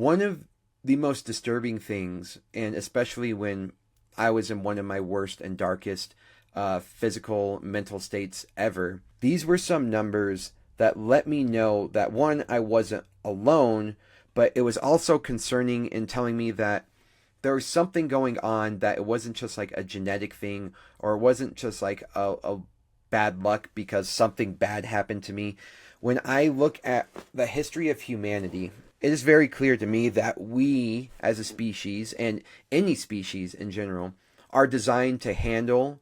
One of the most disturbing things, and especially when I was in one of my worst and darkest physical, mental states ever, these were some numbers that let me know that one, I wasn't alone, but it was also concerning in telling me that there was something going on, that it wasn't just like a genetic thing, or it wasn't just like a bad luck because something bad happened to me. When I look at the history of humanity, it is very clear to me that we as a species, and any species in general, are designed to handle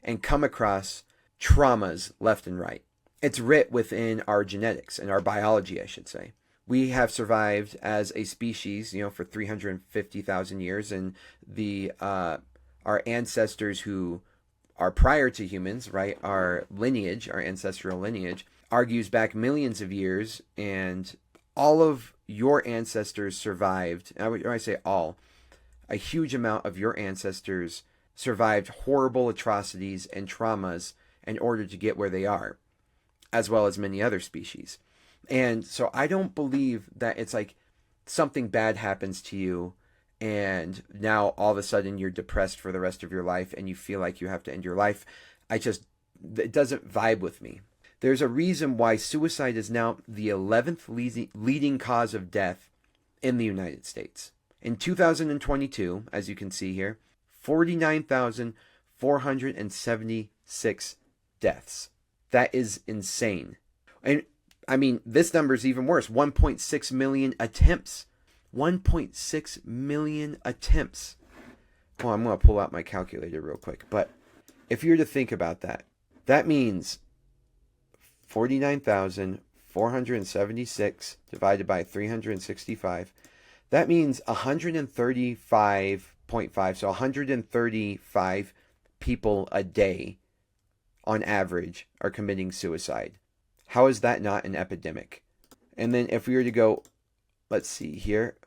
and come across traumas left and right. It's writ within our genetics and our biology, I should say. We have survived as a species, for 350,000 years, and our ancestors who are prior to humans, right? Our lineage, our ancestral lineage, argues back millions of years, and all of your ancestors survived. When I say all, a huge amount of your ancestors survived horrible atrocities and traumas in order to get where they are, as well as many other species. And so I don't believe that it's like something bad happens to you and now all of a sudden you're depressed for the rest of your life and you feel like you have to end your life. It doesn't vibe with me. There's a reason why suicide is now the 11th leading cause of death in the United States. In 2022, as you can see here, 49,476 deaths. That is insane. And I mean, this number is even worse. 1.6 million attempts. 1.6 million attempts. Well, I'm going to pull out my calculator real quick. But if you were to think about that, that means 49,476 divided by 365. That means 135.5. So 135 people a day on average are committing suicide. How is that not an epidemic? And then if we were to go, let's see here,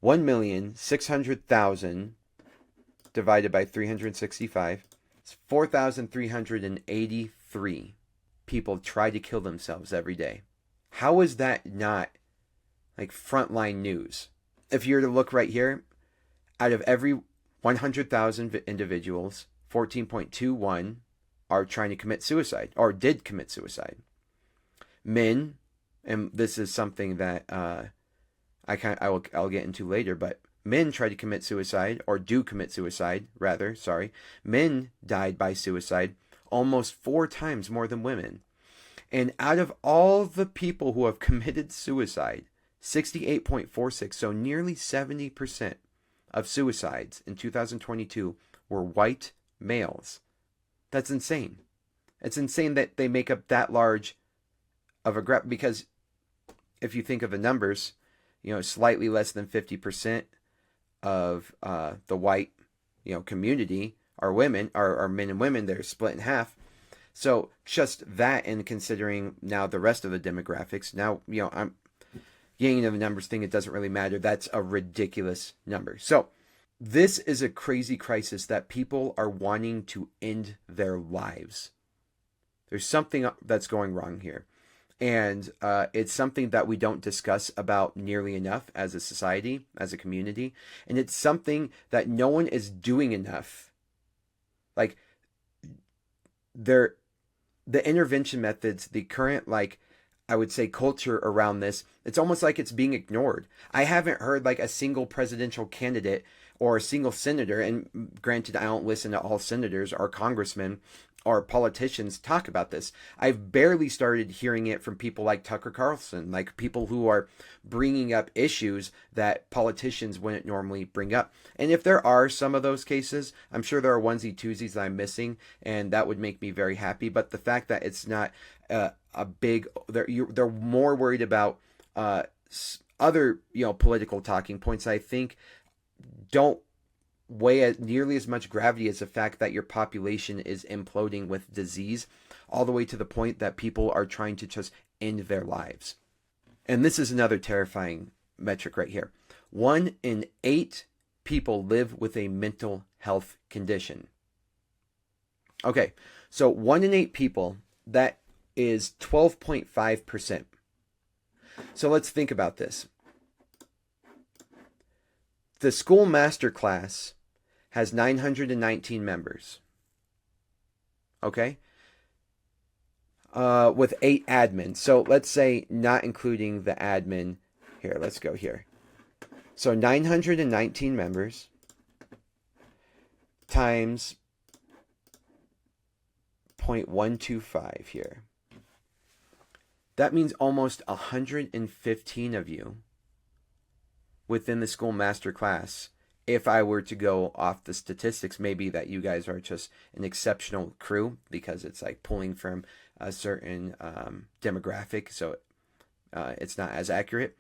1,600,000 divided by 365, it's 4,383 people try to kill themselves every day. How is that not like frontline news? If you were to look right here, out of every 100,000 individuals, 14.21 are trying to commit suicide or did commit suicide. Men, and this is something that I'll get into later, but men try to commit suicide, or do commit suicide, rather, sorry. Men died by suicide almost 4 times more than women. And out of all the people who have committed suicide, 68.46, so nearly 70% of suicides in 2022 were white males. That's insane. It's insane that they make up that large of a gap, because if you think of the numbers, slightly less than 50% of the white, community are women, are men and women. They're split in half. So just that, and considering now the rest of the demographics, now, I'm getting into the numbers thing. It doesn't really matter. That's a ridiculous number. So this is a crazy crisis that people are wanting to end their lives. There's something that's going wrong here. And it's something that we don't discuss about nearly enough as a society, as a community. And it's something that no one is doing enough. Like, the intervention methods, the current, I would say, culture around this, it's almost like it's being ignored. I haven't heard a single presidential candidate or a single senator, and granted, I don't listen to all senators or congressmen or politicians talk about this. I've barely started hearing it from people like Tucker Carlson, like people who are bringing up issues that politicians wouldn't normally bring up. And if there are some of those cases, I'm sure there are onesie twosies that I'm missing, and that would make me very happy. But the fact that it's not a big, they're more worried about other political talking points, I think, don't weigh nearly as much gravity as the fact that your population is imploding with disease, all the way to the point that people are trying to just end their lives. And this is another terrifying metric right here. 1 in 8 people live with a mental health condition. Okay, so 1 in 8 people, that is 12.5%. So let's think about this. The school master class has 919 members. Okay? With 8 admins. So let's say not including the admin. Here, let's go here. So 919 members times 0.125 here. That means almost 115 of you within the school master class. If I were to go off the statistics, maybe that you guys are just an exceptional crew because it's like pulling from a certain demographic, so it's not as accurate.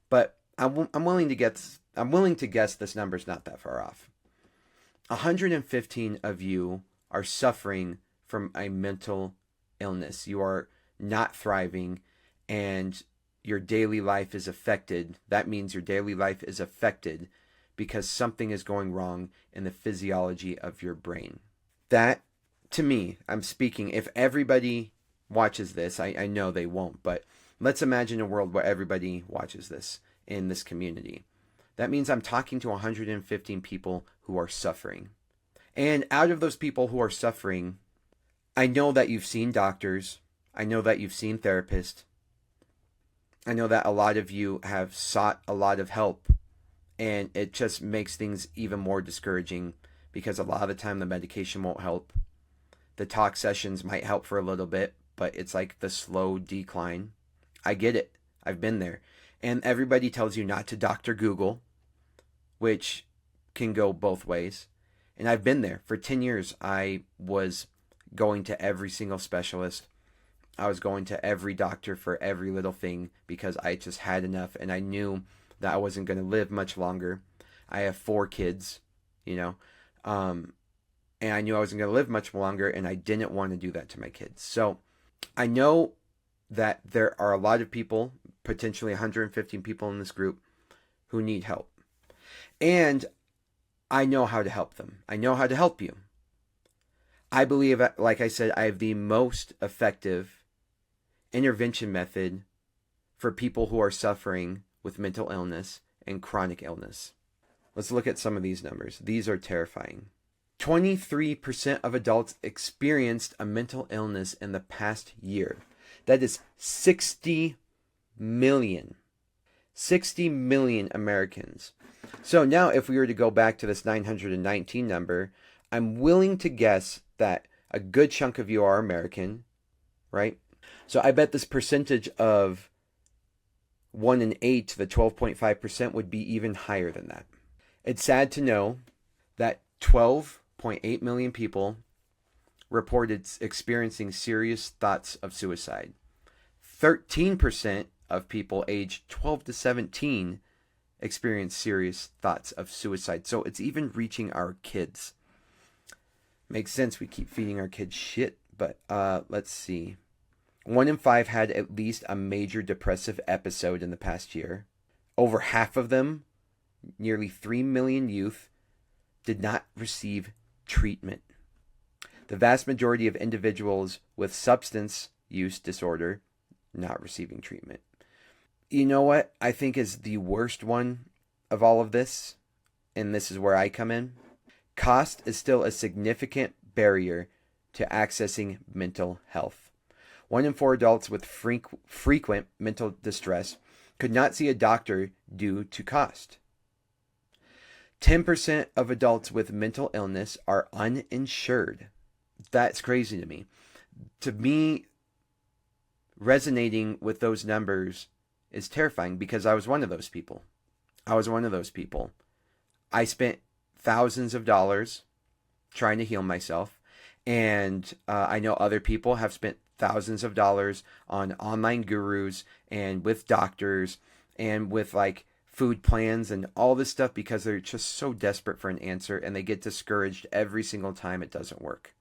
But I'm willing to guess this number's not that far off. 115 of you are suffering from a mental illness. You are not thriving, and your daily life is affected. That means your daily life is affected because something is going wrong in the physiology of your brain. That, to me, I'm speaking, if everybody watches this, I know they won't, but let's imagine a world where everybody watches this in this community. That means I'm talking to 115 people who are suffering. And out of those people who are suffering, I know that you've seen doctors. I know that you've seen therapists. I know that a lot of you have sought a lot of help, and it just makes things even more discouraging because a lot of the time the medication won't help. The talk sessions might help for a little bit, but it's like the slow decline. I get it. I've been there. And everybody tells you not to Dr. Google, which can go both ways. And I've been there. For 10 years, I was going to every single specialist. I was going to every doctor for every little thing because I just had enough, and I knew that I wasn't going to live much longer. I have 4 kids, and I knew I wasn't going to live much longer, and I didn't want to do that to my kids. So I know that there are a lot of people, potentially 115 people in this group, who need help. And I know how to help them. I know how to help you. I believe, like I said, I have the most effective intervention method for people who are suffering with mental illness and chronic illness. Let's look at some of these numbers. These are terrifying. 23% of adults experienced a mental illness in the past year. That is 60 million. 60 million Americans. So now if we were to go back to this 919 number, I'm willing to guess that a good chunk of you are American, right? So I bet this percentage of 1 in 8 to the 12.5% would be even higher than that. It's sad to know that 12.8 million people reported experiencing serious thoughts of suicide. 13% of people aged 12 to 17 experience serious thoughts of suicide. So it's even reaching our kids. Makes sense, we keep feeding our kids shit, but let's see. 1 in 5 had at least a major depressive episode in the past year. Over half of them, nearly 3 million youth, did not receive treatment. The vast majority of individuals with substance use disorder not receiving treatment. You know what I think is the worst one of all of this? And this is where I come in. Cost is still a significant barrier to accessing mental health. 1 in 4 adults with frequent mental distress could not see a doctor due to cost. 10% of adults with mental illness are uninsured. That's crazy to me. To me, resonating with those numbers is terrifying because I was one of those people. I spent thousands of dollars trying to heal myself, and I know other people have spent thousands of dollars on online gurus and with doctors and with like food plans and all this stuff because they're just so desperate for an answer, and they get discouraged every single time it doesn't work.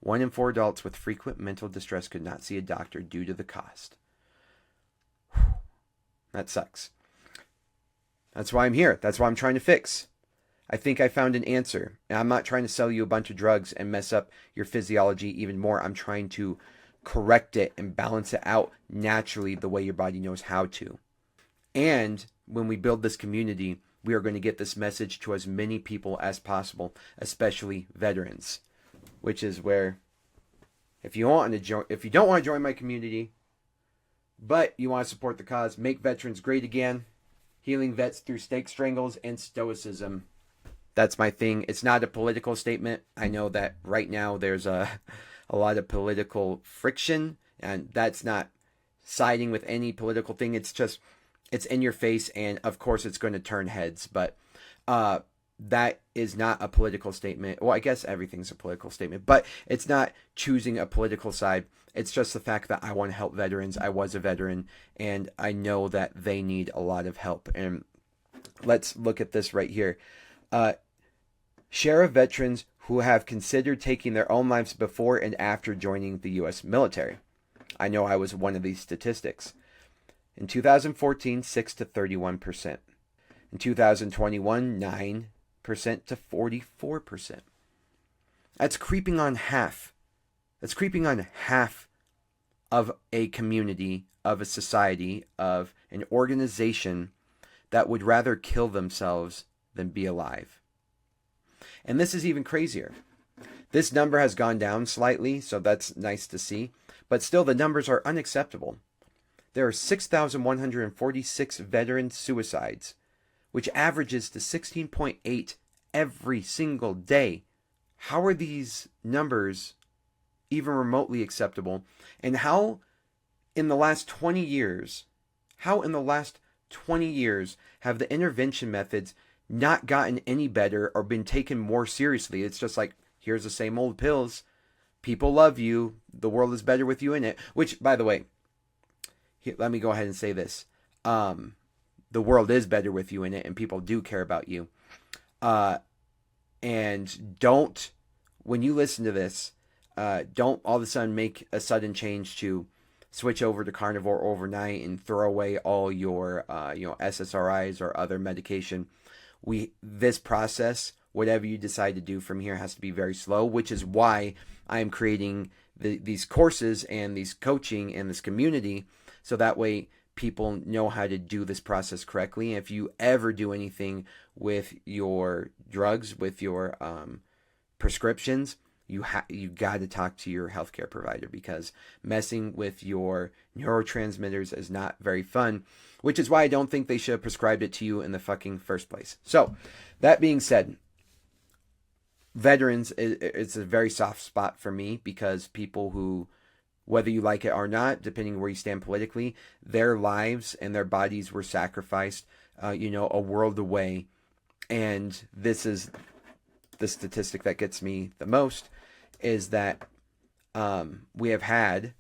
1 in 4 adults with frequent mental distress could not see a doctor due to the cost. That sucks. That's why I'm here. That's why I'm trying to fix. I think I found an answer. And I'm not trying to sell you a bunch of drugs and mess up your physiology even more. I'm trying to correct it and balance it out naturally the way your body knows how to. And when we build this community, we are going to get this message to as many people as possible, especially veterans, which is where if you don't want to join my community, but you want to support the cause, make veterans great again, healing vets through stake strangles and stoicism. That's my thing. It's not a political statement. I know that right now there's a lot of political friction, and that's not siding with any political thing. It's just, it's in your face, and of course it's going to turn heads, but that is not a political statement. Well, I guess everything's a political statement, but it's not choosing a political side. It's just the fact that I want to help veterans. I was a veteran, and I know that they need a lot of help. And let's look at this right here. Share of veterans who have considered taking their own lives before and after joining the U.S. military. I know I was one of these statistics. In 2014, 6 to 31%. In 2021, 9% to 44%. That's creeping on half. That's creeping on half of a community, of a society, of an organization that would rather kill themselves than be alive. And this is even crazier. This number has gone down slightly, so that's nice to see. But still, the numbers are unacceptable. There are 6,146 veteran suicides, which averages to 16.8 every single day. How are these numbers even remotely acceptable? And how in the last 20 years have the intervention methods not gotten any better or been taken more seriously? It's just like, here's the same old pills. People love you. The world is better with you in it. Which, by the way, let me go ahead and say this. The world is better with you in it, and people do care about you. And don't, when you listen to this, don't all of a sudden make a sudden change to switch over to carnivore overnight and throw away all your SSRIs or other medication. This process, whatever you decide to do from here, has to be very slow, which is why I am creating these courses and these coaching and this community, so that way people know how to do this process correctly. And if you ever do anything with your drugs, with your prescriptions, you got to talk to your healthcare provider, because messing with your neurotransmitters is not very fun, which is why I don't think they should have prescribed it to you in the fucking first place. So, that being said, veterans, it's a very soft spot for me, because people who, whether you like it or not, depending where you stand politically, their lives and their bodies were sacrificed, a world away. And this is the statistic that gets me the most, is that we have had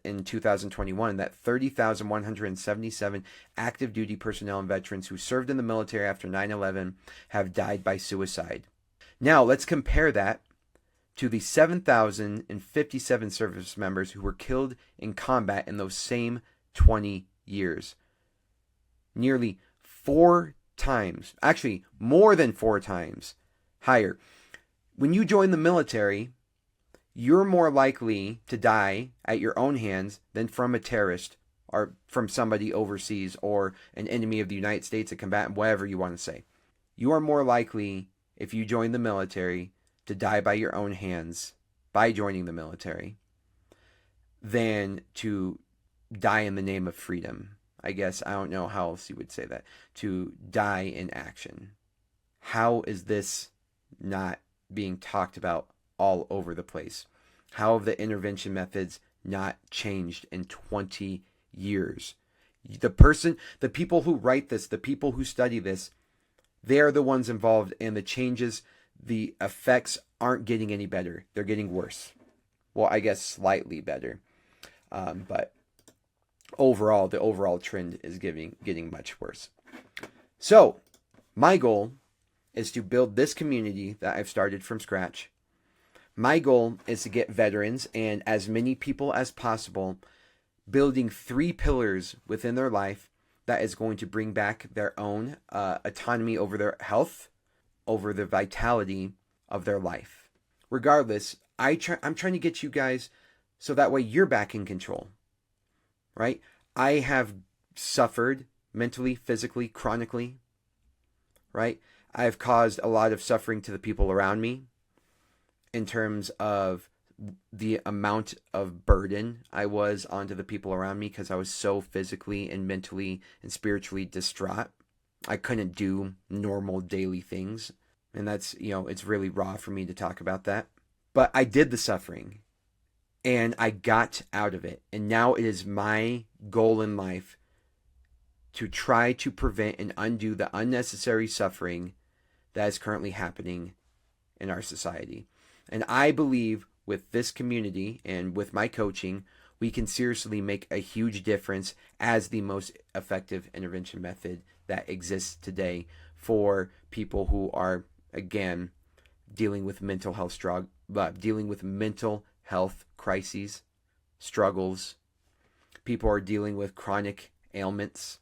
in 2021 that 30,177 active duty personnel and veterans who served in the military after 9/11 have died by suicide. Now let's compare that to the 7,057 service members who were killed in combat in those same 20 years. Nearly 4 times, actually more than 4 times higher. When you join the military, you're more likely to die at your own hands than from a terrorist or from somebody overseas or an enemy of the United States, a combatant, whatever you want to say. You are more likely, if you join the military, to die by your own hands by joining the military than to die in the name of freedom. I guess I don't know how else you would say that. To die in action. How is this not being talked about all over the place? How have the intervention methods not changed in 20 years? The people who write this, the people who study this, they're the ones involved, and the changes, the effects aren't getting any better. They're getting worse. Well, I guess slightly better. But overall, the overall trend is getting much worse. So, my goal is to build this community that I've started from scratch. My goal is to get veterans and as many people as possible building 3 pillars within their life that is going to bring back their own autonomy over their health, over the vitality of their life. Regardless, I'm trying to get you guys so that way you're back in control, right? I have suffered mentally, physically, chronically, right? I've caused a lot of suffering to the people around me in terms of the amount of burden I was onto the people around me because I was so physically and mentally and spiritually distraught. I couldn't do normal daily things. And that's, it's really raw for me to talk about that. But I did the suffering and I got out of it. And now it is my goal in life to try to prevent and undo the unnecessary suffering that is currently happening in our society. And I believe with this community and with my coaching, we can seriously make a huge difference as the most effective intervention method that exists today for people who are, again, dealing with mental health crises, struggles. People are dealing with chronic ailments,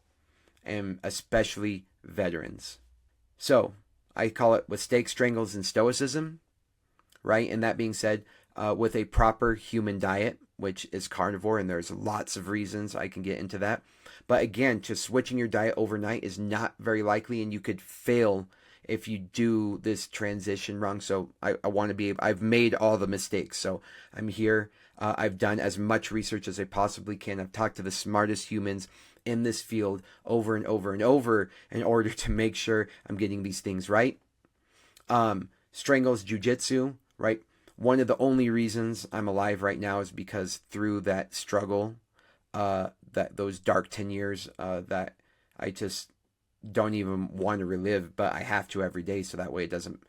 and especially veterans. So I call it with steak, strangles, and stoicism, right? And that being said, with a proper human diet, which is carnivore, and there's lots of reasons I can get into that. But again, just switching your diet overnight is not very likely, and you could fail if you do this transition wrong. So I've made all the mistakes. So I'm here. I've done as much research as I possibly can. I've talked to the smartest humans in this field over and over and over in order to make sure I'm getting these things right. Strangles Jiu Jitsu, right? One of the only reasons I'm alive right now is because through that struggle, that those dark 10 years that I just don't even want to relive, but I have to every day so that way it doesn't,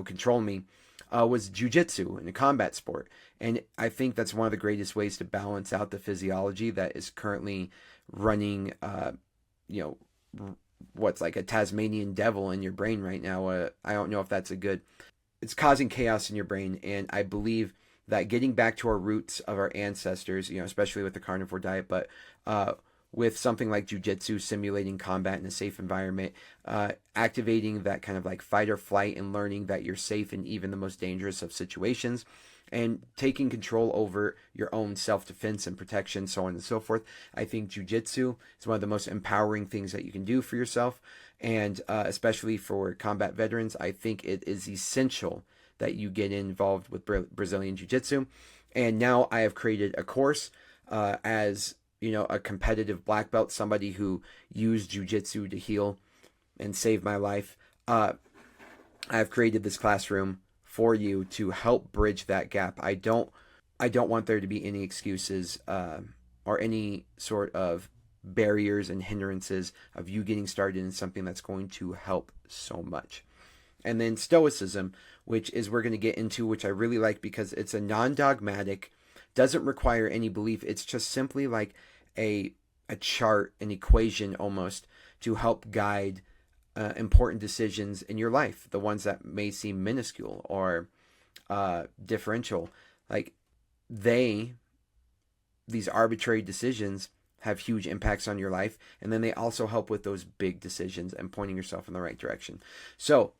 control me, was jiu-jitsu and a combat sport. And I think that's one of the greatest ways to balance out the physiology that is currently running, what's like a Tasmanian devil in your brain right now. I don't know if that's it's causing chaos in your brain. And I believe that getting back to our roots of our ancestors, especially with the carnivore diet, but with something like jiu-jitsu, simulating combat in a safe environment, activating that kind of like fight or flight and learning that you're safe in even the most dangerous of situations, and taking control over your own self-defense and protection, so on and so forth. I think jiu-jitsu is one of the most empowering things that you can do for yourself. And especially for combat veterans, I think it is essential that you get involved with Brazilian jiu-jitsu. And now I have created a course as a competitive black belt, somebody who used jiu-jitsu to heal and save my life. I've created this classroom for you to help bridge that gap. I don't want there to be any excuses or any sort of barriers and hindrances of you getting started in something that's going to help so much. And then stoicism, which is we're going to get into, which I really like because it's a non-dogmatic, doesn't require any belief. It's just simply like a chart, an equation almost, to help guide important decisions in your life, the ones that may seem minuscule or differential. Like these arbitrary decisions have huge impacts on your life, and then they also help with those big decisions and pointing yourself in the right direction. So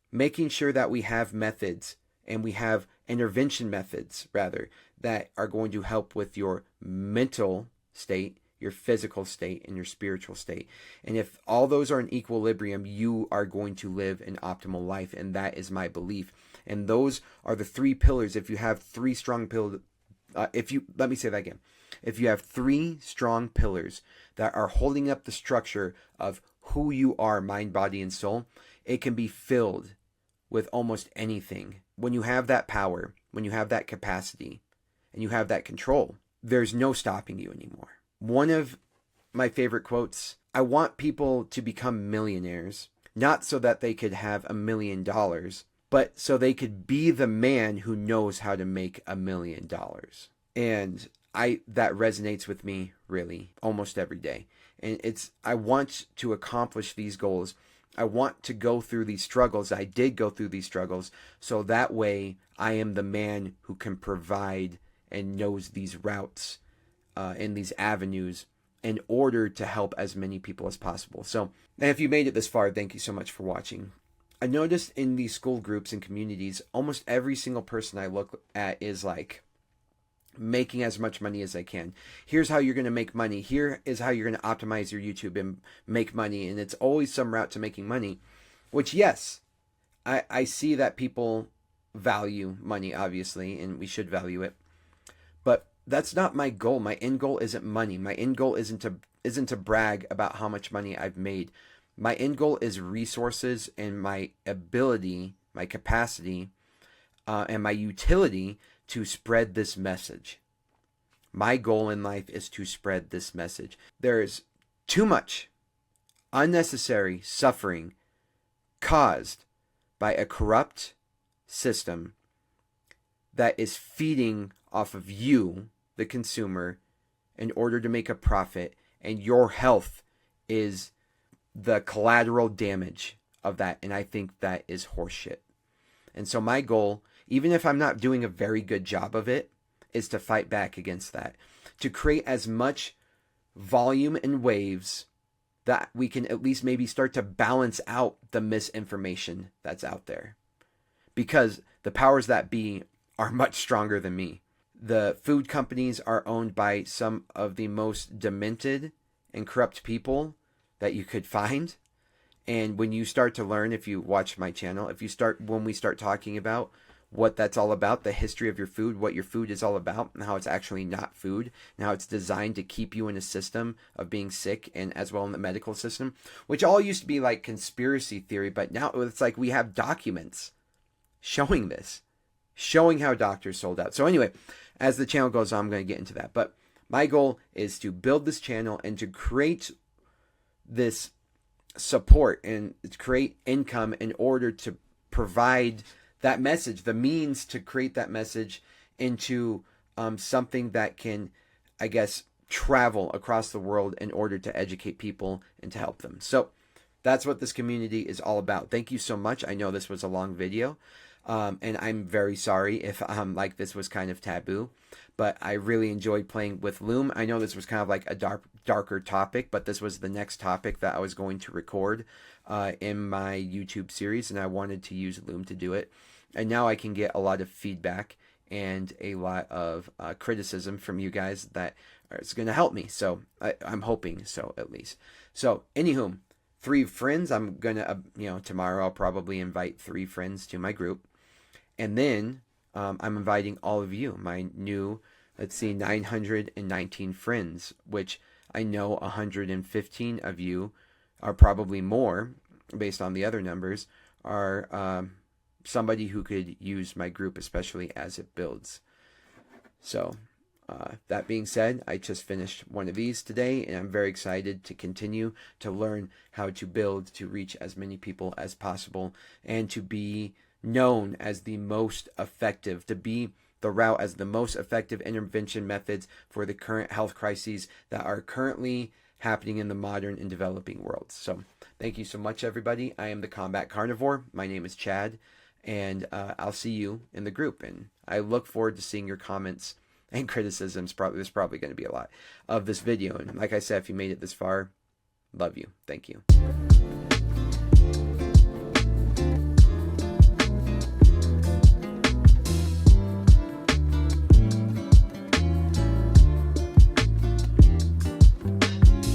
making sure that we have methods, and we have intervention methods rather, that are going to help with your mental state, your physical state, and your spiritual state. And if all those are in equilibrium, you are going to live an optimal life. And that is my belief. And those are the three pillars. If you have three strong pillars, let me say that again. If you have three strong pillars that are holding up the structure of who you are, mind, body, and soul, it can be filled with almost anything. When you have that power, when you have that capacity, and you have that control, there's no stopping you anymore. One of my favorite quotes, I want people to become millionaires, not so that they could have $1 million, but so they could be the man who knows how to make $1 million. And that resonates with me really almost every day. And I want to accomplish these goals. I want to go through these struggles. I did go through these struggles. So that way I am the man who can provide and knows these routes and these avenues in order to help as many people as possible. So, and if you made it this far, thank you so much for watching. I noticed in these school groups and communities, almost every single person I look at is like making as much money as I can. Here's how you're going to make money. Here is how you're going to optimize your YouTube and make money. And it's always some route to making money. Which, yes, I see that people value money, obviously, and we should value it. But that's not my goal. My end goal isn't money. My end goal isn't to brag about how much money I've made. My end goal is resources and my ability, my capacity, and my utility to spread this message. My goal in life is to spread this message. There's too much unnecessary suffering caused by a corrupt system that is feeding off of you, the consumer, in order to make a profit, and your health is the collateral damage of that. And I think that is horseshit. And so my goal, even if I'm not doing a very good job of it, is to fight back against that, to create as much volume and waves that we can at least maybe start to balance out the misinformation that's out there. Because the powers that be are much stronger than me. The food companies are owned by some of the most demented and corrupt people that you could find. And when you start to learn, if you watch my channel, when we start talking about what that's all about, the history of your food, what your food is all about, and how it's actually not food, and how it's designed to keep you in a system of being sick, and as well in the medical system, which all used to be like conspiracy theory, but now it's like we have documents showing this, showing how doctors sold out. So anyway, as the channel goes on, I'm going to get into that. But my goal is to build this channel and to create this support and create income in order to provide that message, the means to create that message into something that can, I guess, travel across the world in order to educate people and to help them. So that's what this community is all about. Thank you so much. I know this was a long video, and I'm very sorry if like this was kind of taboo, but I really enjoyed playing with Loom. I know this was kind of like a darker topic, but this was the next topic that I was going to record in my YouTube series, and I wanted to use Loom to do it. And now I can get a lot of feedback and a lot of criticism from you guys that is going to help me. So I'm hoping so, at least. So anywho, 3 friends. I'm going to, tomorrow I'll probably invite 3 friends to my group. And then I'm inviting all of you, my new, 919 friends, which I know 115 of you are probably more, based on the other numbers, are somebody who could use my group, especially as it builds. So that being said, I just finished one of these today, and I'm very excited to continue to learn how to build to reach as many people as possible, and to be known as the most effective, to be the route as the most effective intervention methods for the current health crises that are currently happening in the modern and developing world. So thank you so much, everybody. I am the Combat Carnivore. My name is Chad. And I'll see you in the group. And I look forward to seeing your comments and criticisms. There's probably going to be a lot of this video. And like I said, if you made it this far, love you. Thank you.